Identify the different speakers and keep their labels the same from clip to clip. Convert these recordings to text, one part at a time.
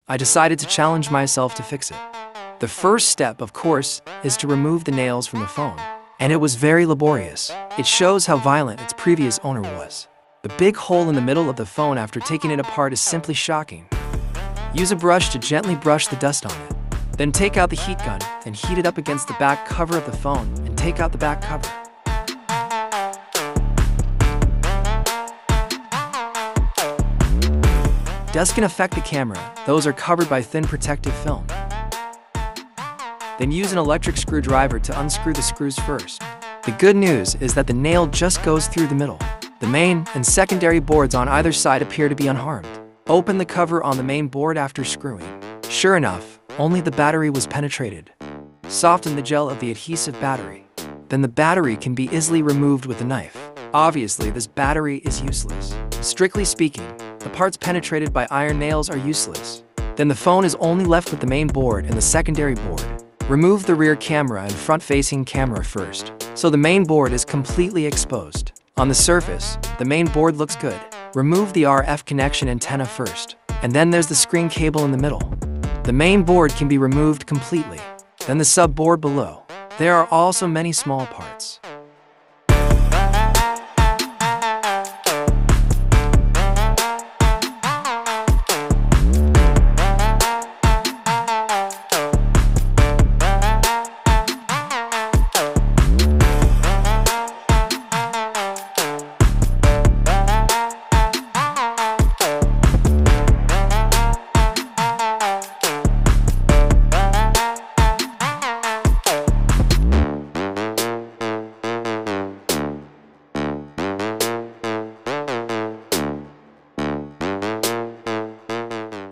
Speaker 1: I decided to challenge myself to fix it. The first step, of course, is to remove the nails from the phone. And it was very laborious. It shows how violent its previous owner was. The big hole in the middle of the phone after taking it apart is simply shocking. Use a brush to gently brush the dust on it. Then take out the heat gun and heat it up against the back cover of the phone and take out the back cover. Dust can affect the camera. Those are covered by thin protective film. Then use an electric screwdriver to unscrew the screws first. The good news is that the nail just goes through the middle. The main and secondary boards on either side appear to be unharmed. Open the cover on the main board after screwing. Sure enough, only the battery was penetrated. Soften the gel of the adhesive battery. Then the battery can be easily removed with a knife. Obviously, this battery is useless. Strictly speaking, the parts penetrated by iron nails are useless. Then the phone is only left with the main board and the secondary board. Remove the rear camera and front-facing camera first, so the main board is completely exposed. On the surface, the main board looks good. Remove the RF connection antenna first, and then there's the screen cable in the middle. The main board can be removed completely. Then the sub-board below. There are also many small parts.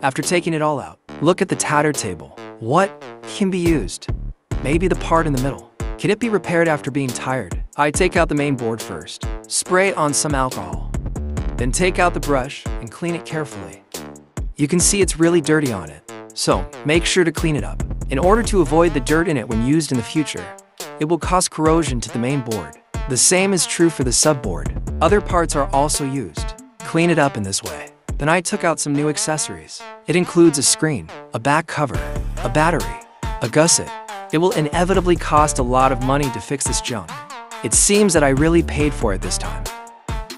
Speaker 1: After taking it all out, look at the tatter table. What can be used? Maybe the part in the middle. Can it be repaired after being tired? I take out the main board first. Spray on some alcohol. Then take out the brush and clean it carefully. You can see it's really dirty on it, so make sure to clean it up. In order to avoid the dirt in it when used in the future, it will cause corrosion to the main board. The same is true for the subboard. Other parts are also used. Clean it up in this way. Then I took out some new accessories. It includes a screen, a back cover, a battery, a gusset. It will inevitably cost a lot of money to fix this junk. It seems that I really paid for it this time.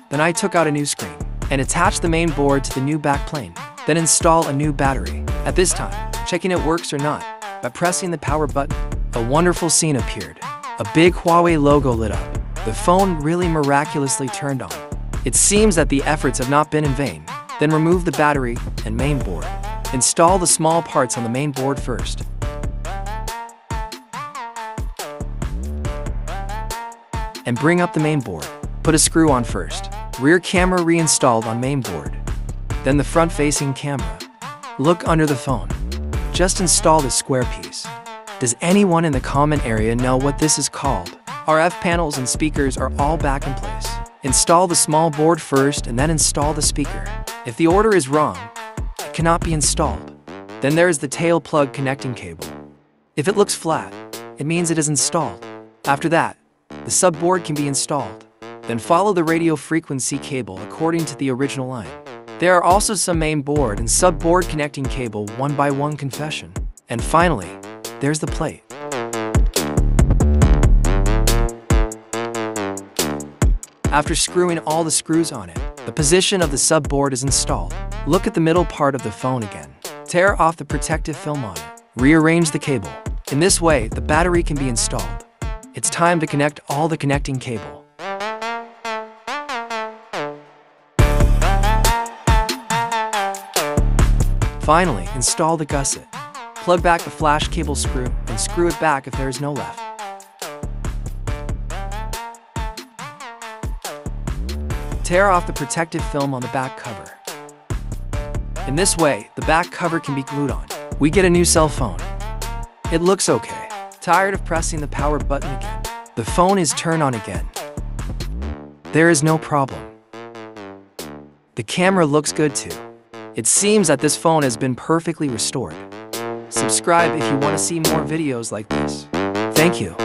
Speaker 1: Then I took out a new screen and attached the main board to the new back plane. Then install a new battery. At this time, checking it works or not by pressing the power button. A wonderful scene appeared. A big Huawei logo lit up. The phone really miraculously turned on. It seems that the efforts have not been in vain. Then remove the battery and main board. Install the small parts on the main board first. And bring up the main board. Put a screw on first. Rear camera reinstalled on main board. Then the front-facing camera. Look under the phone. Just install this square piece. Does anyone in the comment area know what this is called? RF panels and speakers are all back in place. Install the small board first and then install the speaker. If the order is wrong, it cannot be installed. Then there is the tail plug connecting cable. If it looks flat, it means it is installed. After that, the subboard can be installed. Then follow the radio frequency cable according to the original line. There are also some main board and subboard connecting cable one by one confession. And finally, there's the plate. After screwing all the screws on it, the position of the subboard is installed. Look at the middle part of the phone again. Tear off the protective film on it. Rearrange the cable. In this way, the battery can be installed. It's time to connect all the connecting cable. Finally, install the gusset. Plug back the flash cable screw and screw it back if there is no left. Tear off the protective film on the back cover. In this way, the back cover can be glued on. We get a new cell phone. It looks okay. Tired of pressing the power button again? The phone is turned on again. There is no problem. The camera looks good too. It seems that this phone has been perfectly restored. Subscribe if you want to see more videos like this. Thank you.